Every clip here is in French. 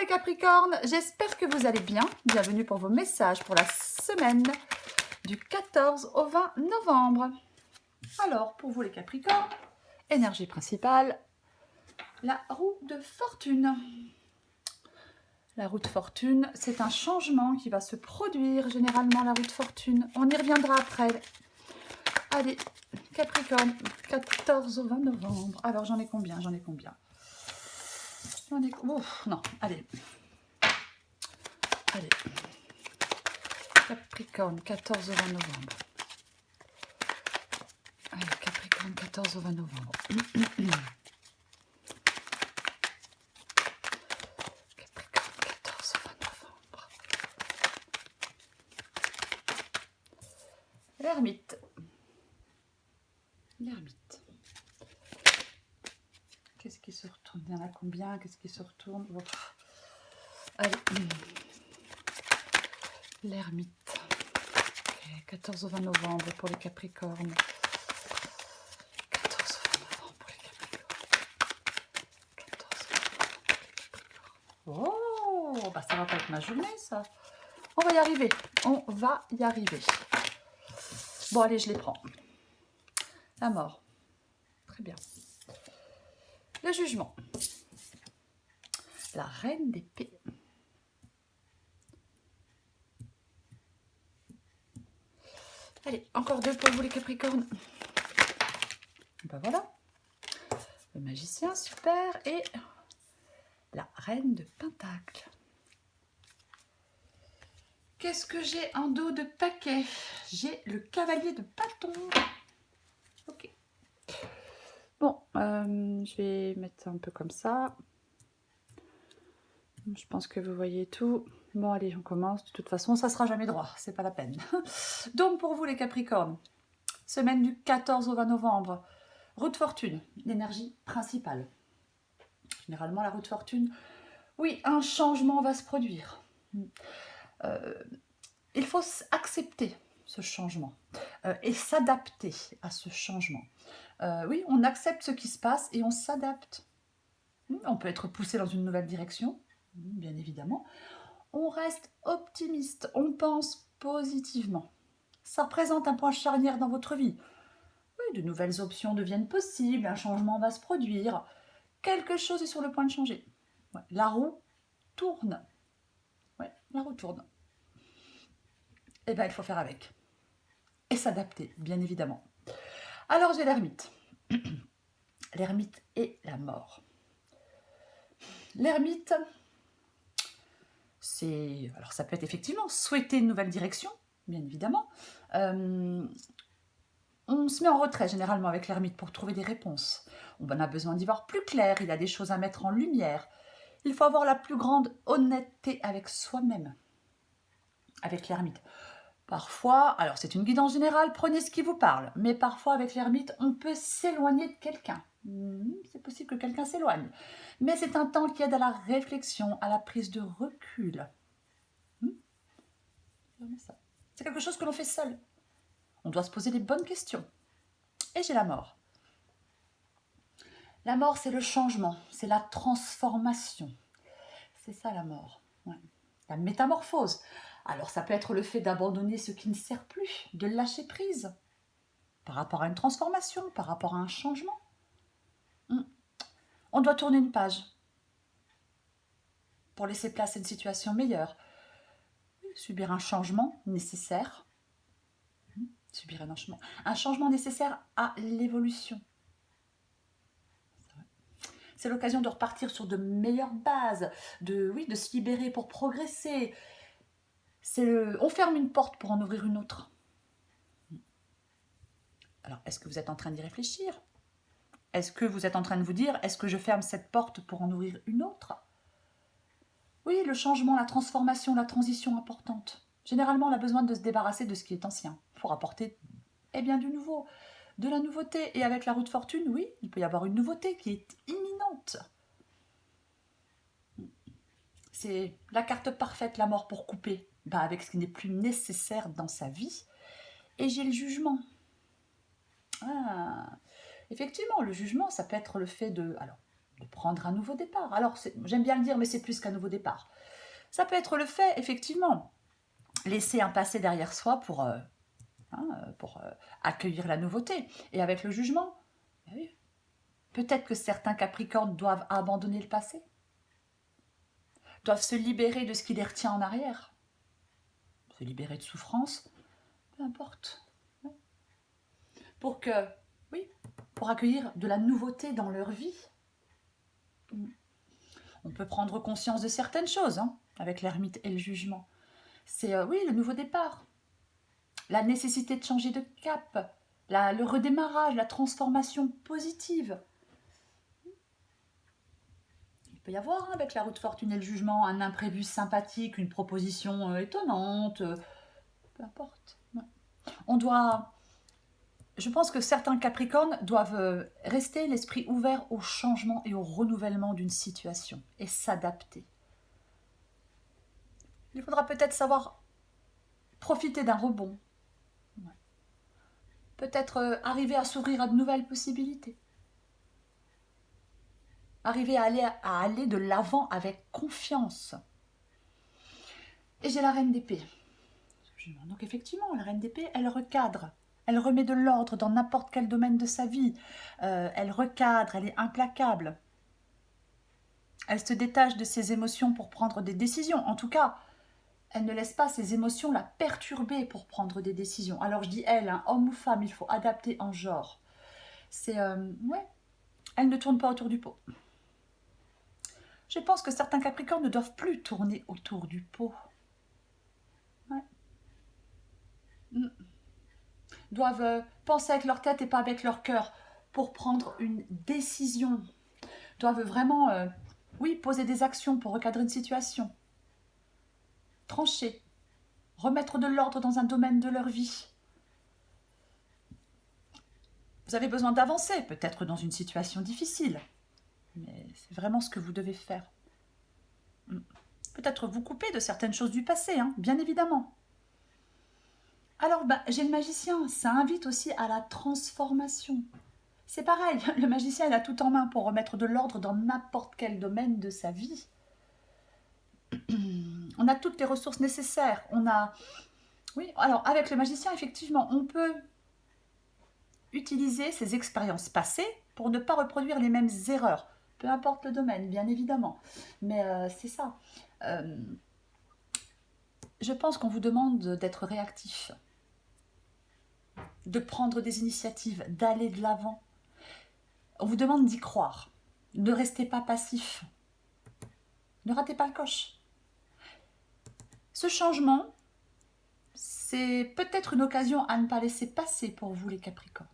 les Capricornes, j'espère que vous allez bien. Bienvenue pour vos messages pour la semaine du 14 au 20 novembre. Alors, pour vous les Capricornes, énergie principale, la roue de fortune. La roue de fortune, c'est un changement qui va se produire, généralement la roue de fortune. On y reviendra après. Allez, Capricorne, 14 au 20 novembre. Alors, j'en ai combien? Ouf, non, allez. Allez. Capricorne, 14 au 20 novembre. Allez, Capricorne, 14 au 20 novembre. Capricorne, 14 au 20 novembre. L'ermite. L'ermite. Qu'est-ce qui se retourne? Il y en a combien? Qu'est-ce qui se retourne? Oh. Allez. L'ermite. Okay. 14 au 20 novembre pour les Capricornes. 14 au 20 novembre pour les Capricornes. 14 au 20 novembre pour les Capricornes. Oh, bah ça va pas être ma journée, ça. On va y arriver. On va y arriver. Bon, allez, je les prends. La mort. Très bien. Le jugement. La reine d'épée. Allez, encore deux pour vous les Capricornes. Ben voilà. Le magicien, super. Et la reine de Pentacle. Qu'est-ce que j'ai en dos de paquet? J'ai le cavalier de bâton. Ok. Bon, je vais mettre un peu comme ça. Je pense que vous voyez tout. Bon, allez, on commence. De toute façon, ça sera jamais droit. C'est pas la peine. Donc, pour vous, les Capricornes, semaine du 14 au 20 novembre, roue de fortune, l'énergie principale. Généralement, la roue de fortune, oui, un changement va se produire. Il faut accepter ce changement et s'adapter à ce changement. Oui, on accepte ce qui se passe et on s'adapte. On peut être poussé dans une nouvelle direction, bien évidemment. On reste optimiste, on pense positivement. Ça représente un point charnière dans votre vie. Oui, de nouvelles options deviennent possibles, un changement va se produire. Quelque chose est sur le point de changer. Ouais, la roue tourne. Ouais, la roue tourne. Eh bien, il faut faire avec. Et s'adapter, bien évidemment. Alors, j'ai l'ermite. L'ermite et la mort. L'ermite, c'est... Alors, ça peut être effectivement souhaiter une nouvelle direction, bien évidemment. On se met en retrait généralement avec l'ermite pour trouver des réponses. On a besoin d'y voir plus clair, il y a des choses à mettre en lumière. Il faut avoir la plus grande honnêteté avec soi-même, avec l'ermite. Parfois, alors c'est une guidance générale, prenez ce qui vous parle, mais parfois avec l'ermite, on peut s'éloigner de quelqu'un. C'est possible que quelqu'un s'éloigne, mais c'est un temps qui aide à la réflexion, à la prise de recul. C'est quelque chose que l'on fait seul. On doit se poser les bonnes questions. Et j'ai la mort. La mort, c'est le changement, c'est la transformation. C'est ça la mort. Ouais. La métamorphose. Alors ça peut être le fait d'abandonner ce qui ne sert plus, de lâcher prise par rapport à une transformation, par rapport à un changement. On doit tourner une page pour laisser place à une situation meilleure. Subir un changement nécessaire. Subir un changement nécessaire à l'évolution. C'est l'occasion de repartir sur de meilleures bases, de se libérer pour progresser. On ferme une porte pour en ouvrir une autre. Alors, est-ce que vous êtes en train d'y réfléchir? Est-ce que vous êtes en train de vous dire, est-ce que je ferme cette porte pour en ouvrir une autre? Oui, le changement, la transformation, la transition importante. Généralement, on a besoin de se débarrasser de ce qui est ancien pour apporter du nouveau, de la nouveauté. Et avec la roue de fortune, oui, il peut y avoir une nouveauté qui est imminente. C'est la carte parfaite, la mort pour couper avec ce qui n'est plus nécessaire dans sa vie. Et j'ai le jugement. Effectivement, le jugement, ça peut être le fait de... Alors, de prendre un nouveau départ. Alors, j'aime bien le dire, mais c'est plus qu'un nouveau départ. Ça peut être le fait, effectivement, laisser un passé derrière soi pour accueillir la nouveauté. Et avec le jugement, oui, peut-être que certains Capricornes doivent abandonner le passé, doivent se libérer de ce qui les retient en arrière, se libérer de souffrance, peu importe. Pour que, oui, pour accueillir de la nouveauté dans leur vie. On peut prendre conscience de certaines choses avec l'ermite et le jugement. C'est, oui, le nouveau départ, la nécessité de changer de cap, le redémarrage, la transformation positive. Il peut y avoir avec la roue de fortune et le jugement un imprévu sympathique, une proposition étonnante, peu importe. Ouais. Je pense que certains Capricornes doivent rester l'esprit ouvert au changement et au renouvellement d'une situation et s'adapter. Il faudra peut-être savoir profiter d'un rebond. Ouais. Peut-être arriver à s'ouvrir à de nouvelles possibilités. Arriver à aller de l'avant avec confiance. Et j'ai la reine d'épée. Donc effectivement, la reine d'épée, elle recadre. Elle remet de l'ordre dans n'importe quel domaine de sa vie. Elle recadre, elle est implacable. Elle se détache de ses émotions pour prendre des décisions. En tout cas, elle ne laisse pas ses émotions la perturber pour prendre des décisions. Alors je dis elle, homme ou femme, il faut adapter en genre. C'est, ouais, elle ne tourne pas autour du pot. Je pense que certains Capricornes ne doivent plus tourner autour du pot. Ouais. Doivent penser avec leur tête et pas avec leur cœur pour prendre une décision. Doivent vraiment, oui, poser des actions pour recadrer une situation. Trancher. Remettre de l'ordre dans un domaine de leur vie. Vous avez besoin d'avancer, peut-être dans une situation difficile. Mais c'est vraiment ce que vous devez faire. Peut-être vous couper de certaines choses du passé, bien évidemment. Alors, j'ai le magicien, ça invite aussi à la transformation. C'est pareil, le magicien, il a tout en main pour remettre de l'ordre dans n'importe quel domaine de sa vie. On a toutes les ressources nécessaires. Oui, alors avec le magicien, effectivement, on peut utiliser ses expériences passées pour ne pas reproduire les mêmes erreurs. Peu importe le domaine, bien évidemment. Mais c'est ça. Je pense qu'on vous demande d'être réactif, de prendre des initiatives, d'aller de l'avant. On vous demande d'y croire. Ne restez pas passif. Ne ratez pas le coche. Ce changement, c'est peut-être une occasion à ne pas laisser passer pour vous les Capricornes.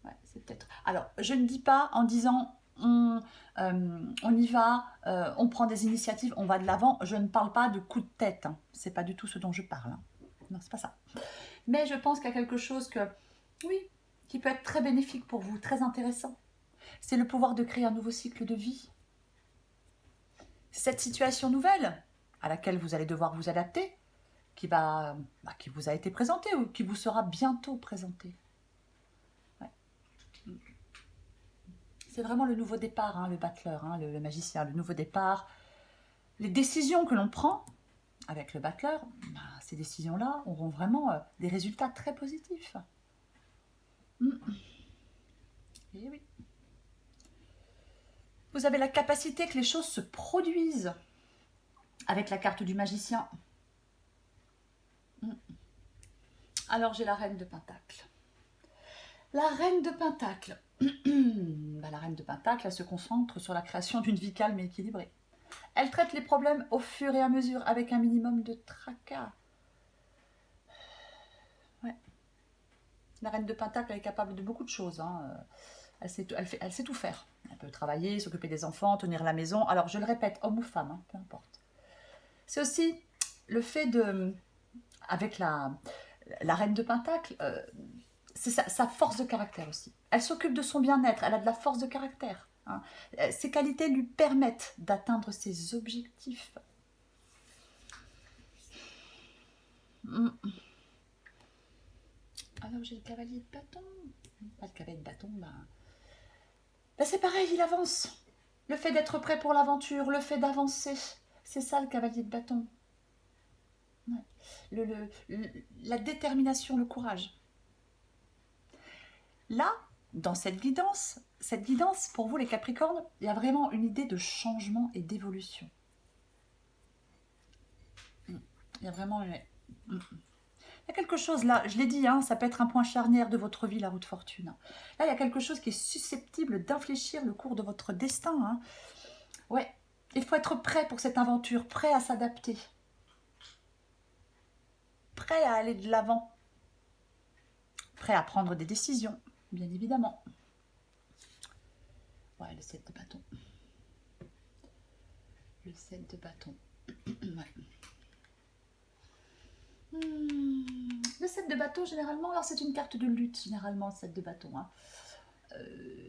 Ouais, c'est peut-être. Alors, je ne dis pas en disant on y va, on prend des initiatives, on va de l'avant. Je ne parle pas de coup de tête. C'est pas du tout ce dont je parle. Non, c'est pas ça. Mais je pense qu'il y a quelque chose oui, qui peut être très bénéfique pour vous, très intéressant. C'est le pouvoir de créer un nouveau cycle de vie. Cette situation nouvelle à laquelle vous allez devoir vous adapter, qui vous a été présentée ou qui vous sera bientôt présentée. Ouais. C'est vraiment le nouveau départ, le battleur, le magicien, le nouveau départ. Les décisions que l'on prend avec le battleur, ces décisions-là auront vraiment des résultats très positifs. Et oui. Vous avez la capacité que les choses se produisent avec la carte du magicien. Alors j'ai la reine de Pentacle. La reine de Pentacle. La reine de Pentacle, elle se concentre sur la création d'une vie calme et équilibrée. Elle traite les problèmes au fur et à mesure avec un minimum de tracas. Ouais. La reine de Pentacle, elle est capable de beaucoup de choses. Elle sait tout faire. Elle peut travailler, s'occuper des enfants, tenir la maison. Alors je le répète, homme ou femme, peu importe. C'est aussi le fait avec la reine de Pentacle, c'est sa force de caractère aussi. Elle s'occupe de son bien-être, elle a de la force de caractère. Ses qualités lui permettent d'atteindre ses objectifs. Alors j'ai le cavalier de bâton. Pas le cavalier de bâton, Là, c'est pareil, il avance. Le fait d'être prêt pour l'aventure, le fait d'avancer, c'est ça le cavalier de bâton. Ouais. La détermination, le courage. Là, dans cette guidance, pour vous les Capricornes, il y a vraiment une idée de changement et d'évolution. Il y a vraiment... Il y a quelque chose là, je l'ai dit, hein, ça peut être un point charnière de votre vie, la roue de fortune. Là, il y a quelque chose qui est susceptible d'infléchir le cours de votre destin. Hein. Ouais, il faut être prêt pour cette aventure, prêt à s'adapter. Prêt à aller de l'avant. Prêt à prendre des décisions, bien évidemment. Ouais, le 7 de bâton. Le 7 de bâton. Ouais. Le 7 de bâton, généralement, alors c'est une carte de lutte, généralement, le 7 de bâton. Hein.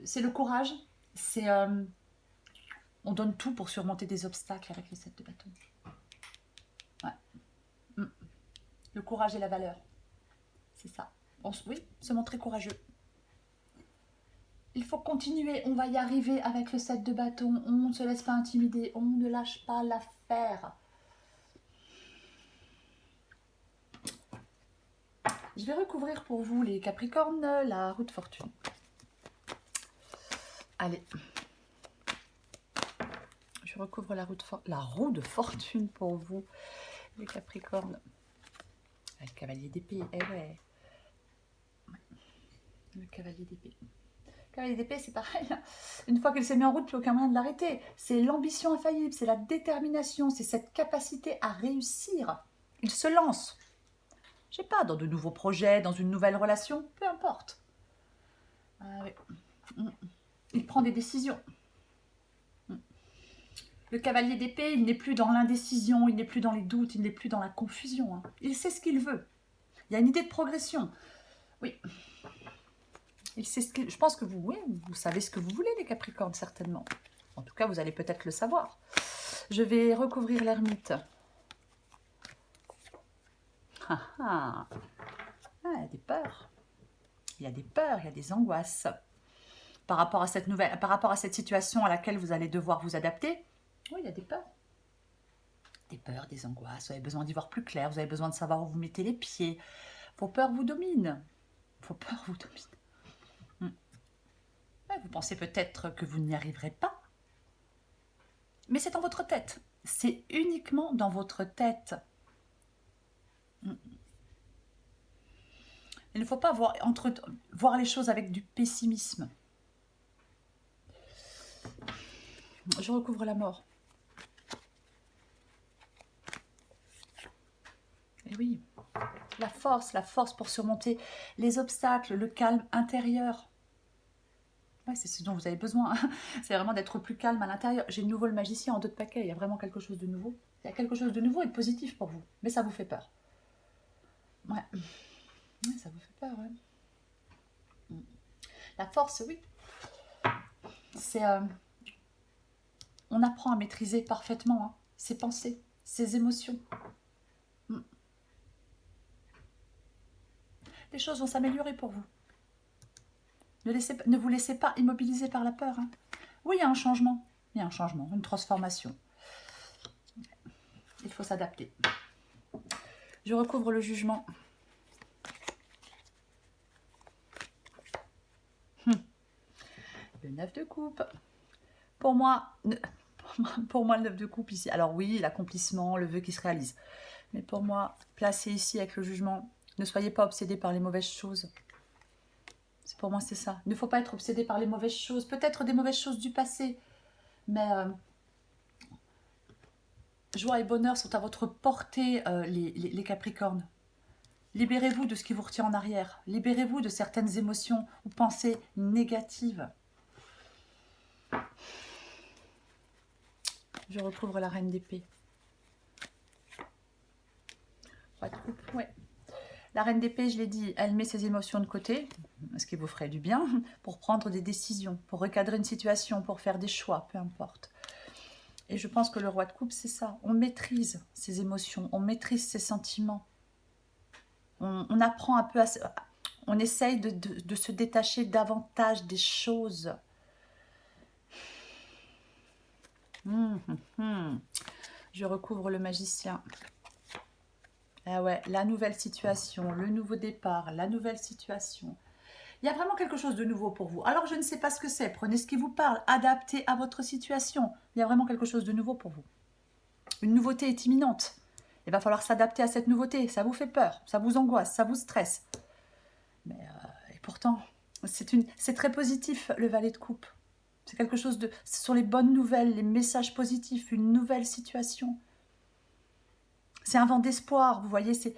C'est le courage, c'est... on donne tout pour surmonter des obstacles avec le 7 de bâton. Ouais. Le courage et la valeur, c'est ça. Oui, se montrer courageux. Il faut continuer, on va y arriver avec le 7 de bâton, on ne se laisse pas intimider, on ne lâche pas l'affaire. Je vais recouvrir pour vous les Capricornes la roue de fortune. Allez. Je recouvre la roue de fortune pour vous, les Capricornes. Le cavalier d'épée, eh ouais. Le cavalier d'épée. Le cavalier d'épée, c'est pareil. Une fois qu'il s'est mis en route, plus aucun moyen de l'arrêter. C'est l'ambition infaillible, c'est la détermination, c'est cette capacité à réussir. Il se lance. Je sais pas, dans de nouveaux projets, dans une nouvelle relation, peu importe. Il prend des décisions. Le cavalier d'épée, il n'est plus dans l'indécision, il n'est plus dans les doutes, il n'est plus dans la confusion. Hein. Il sait ce qu'il veut. Il y a une idée de progression. Oui. Il sait je pense que vous savez ce que vous voulez, les Capricornes, certainement. En tout cas, vous allez peut-être le savoir. Je vais recouvrir l'ermite. Il y a des peurs. Il y a des peurs, il y a des angoisses. Par rapport à cette situation à laquelle vous allez devoir vous adapter, oui, il y a des peurs. Des peurs, des angoisses. Vous avez besoin d'y voir plus clair. Vous avez besoin de savoir où vous mettez les pieds. Vos peurs vous dominent. Vos peurs vous dominent. Vous pensez peut-être que vous n'y arriverez pas. Mais c'est dans votre tête. C'est uniquement dans votre tête. Il ne faut pas voir les choses avec du pessimisme. Je recouvre la mort. Et oui, la force pour surmonter les obstacles, le calme intérieur. Ouais, c'est ce dont vous avez besoin. C'est vraiment d'être plus calme à l'intérieur. J'ai de nouveau le magicien en 2 de paquet. Il y a vraiment quelque chose de nouveau. Il y a quelque chose de nouveau et de positif pour vous. Mais ça vous fait peur. Ouais, ça vous fait peur, ouais. La force, oui. C'est... on apprend à maîtriser parfaitement ses pensées, ses émotions. Les choses vont s'améliorer pour vous. Ne vous laissez pas immobiliser par la peur. Hein. Oui, il y a un changement. Il y a un changement, une transformation. Il faut s'adapter. Je recouvre le jugement. Le 9 de coupe. Pour moi, le 9 de coupe ici. Alors oui, l'accomplissement, le vœu qui se réalise. Mais pour moi, placé ici avec le jugement, ne soyez pas obsédés par les mauvaises choses. Pour moi, c'est ça. Il ne faut pas être obsédé par les mauvaises choses. Peut-être des mauvaises choses du passé. Mais joie et bonheur sont à votre portée, les Capricornes. Libérez-vous de ce qui vous retient en arrière. Libérez-vous de certaines émotions ou pensées négatives. Je recouvre la reine d'épée. Ouais. La reine d'épée, je l'ai dit, elle met ses émotions de côté, ce qui vous ferait du bien, pour prendre des décisions, pour recadrer une situation, pour faire des choix, peu importe. Et je pense que le roi de coupe, c'est ça. On maîtrise ses émotions, on maîtrise ses sentiments. On apprend un peu on essaye de se détacher davantage des choses. Hum, hum, hum. Je recouvre le magicien. Ah ouais, la nouvelle situation, le nouveau départ, la nouvelle situation. Il y a vraiment quelque chose de nouveau pour vous. Alors, je ne sais pas ce que c'est. Prenez ce qui vous parle, adaptez à votre situation. Il y a vraiment quelque chose de nouveau pour vous. Une nouveauté est imminente. Il va falloir s'adapter à cette nouveauté. Ça vous fait peur, ça vous angoisse, ça vous stresse. Mais et pourtant, c'est très positif, le valet de coupe. C'est quelque chose de... Ce sont les bonnes nouvelles, les messages positifs, une nouvelle situation. C'est un vent d'espoir, vous voyez, c'est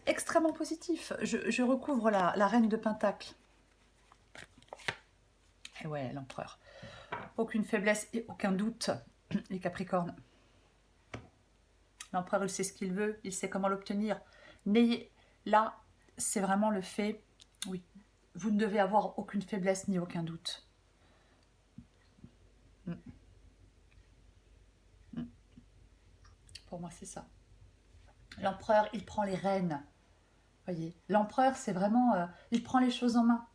extrêmement positif. Je recouvre la reine de Pentacle. Et ouais, l'empereur. Aucune faiblesse et aucun doute, les Capricornes. L'empereur, il sait ce qu'il veut, il sait comment l'obtenir. N'ayez... Là, c'est vraiment le fait... Oui, vous ne devez avoir aucune faiblesse ni aucun doute. Pour moi, c'est ça. L'empereur, il prend les rênes. Voyez, l'empereur, c'est vraiment... il prend les choses en main.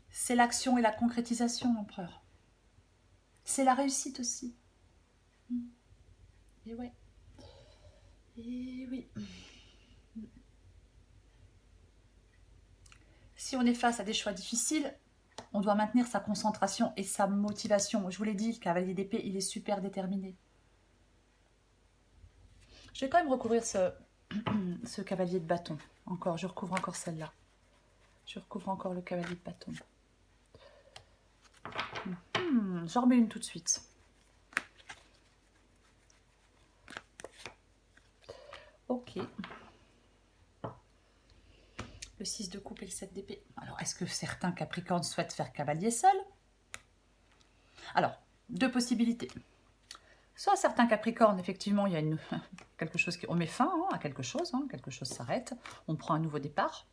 C'est l'action et la concrétisation, l'empereur. C'est la réussite aussi. Et ouais. Et oui. Si on est face à des choix difficiles, on doit maintenir sa concentration et sa motivation. Je vous l'ai dit, le cavalier d'épée, il est super déterminé. Je vais quand même recouvrir ce cavalier de bâton. Encore, je recouvre encore celle-là. Je recouvre encore le cavalier de bâton. J'en remets une tout de suite. Ok. Le 6 de coupe et le 7 d'épée. Alors, est-ce que certains Capricornes souhaitent faire cavalier seul? Alors, deux possibilités. Soit certains Capricornes, effectivement, il y a quelque chose on met fin à quelque chose s'arrête, on prend un nouveau départ.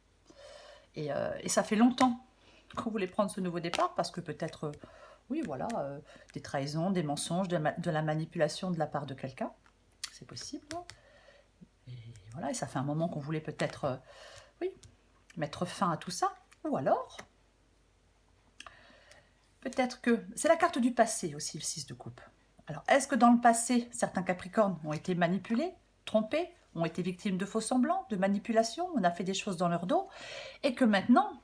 Et ça fait longtemps qu'on voulait prendre ce nouveau départ, parce que peut-être, oui, voilà, des trahisons, des mensonges, de la manipulation de la part de quelqu'un. C'est possible. Et voilà, et ça fait un moment qu'on voulait peut-être, oui, mettre fin à tout ça. Ou alors, peut-être que... C'est la carte du passé aussi, le 6 de coupe. Alors, est-ce que dans le passé, certains Capricornes ont été manipulés, trompés, ont été victimes de faux semblants, de manipulation, on a fait des choses dans leur dos, et que maintenant,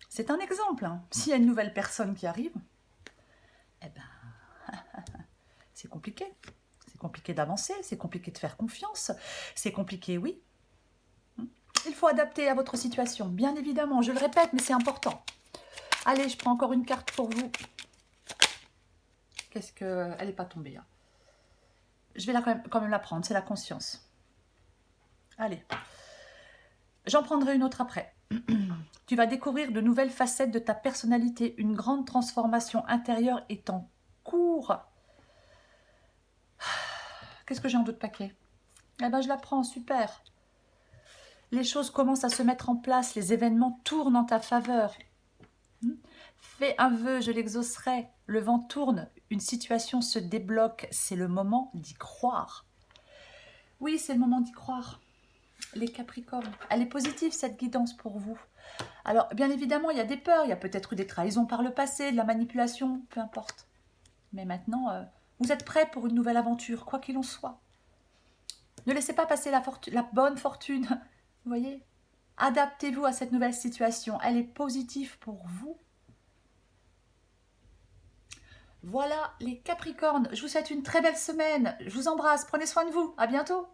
c'est un exemple, s'il y a une nouvelle personne qui arrive, eh ben, c'est compliqué. C'est compliqué d'avancer, c'est compliqué de faire confiance, c'est compliqué, oui. Il faut adapter à votre situation, bien évidemment, je le répète, mais c'est important. Allez, je prends encore une carte pour vous. Qu'est-ce que... Elle n'est pas tombée. Je vais quand même la prendre, c'est la conscience. Allez. J'en prendrai une autre après. Tu vas découvrir de nouvelles facettes de ta personnalité. Une grande transformation intérieure est en cours. Qu'est-ce que j'ai en d'autres paquets? Eh ben, je la prends, super. Les choses commencent à se mettre en place, les événements tournent en ta faveur. Fais un vœu, je l'exaucerai. Le vent tourne, une situation se débloque. C'est le moment d'y croire. Oui, c'est le moment d'y croire. Les Capricornes, elle est positive cette guidance pour vous. Alors, bien évidemment, il y a des peurs, il y a peut-être eu des trahisons par le passé, de la manipulation, peu importe. Mais maintenant, vous êtes prêts pour une nouvelle aventure, quoi qu'il en soit. Ne laissez pas passer la bonne fortune. Vous voyez? Adaptez-vous à cette nouvelle situation. Elle est positive pour vous. Voilà les Capricornes. Je vous souhaite une très belle semaine. Je vous embrasse. Prenez soin de vous. À bientôt.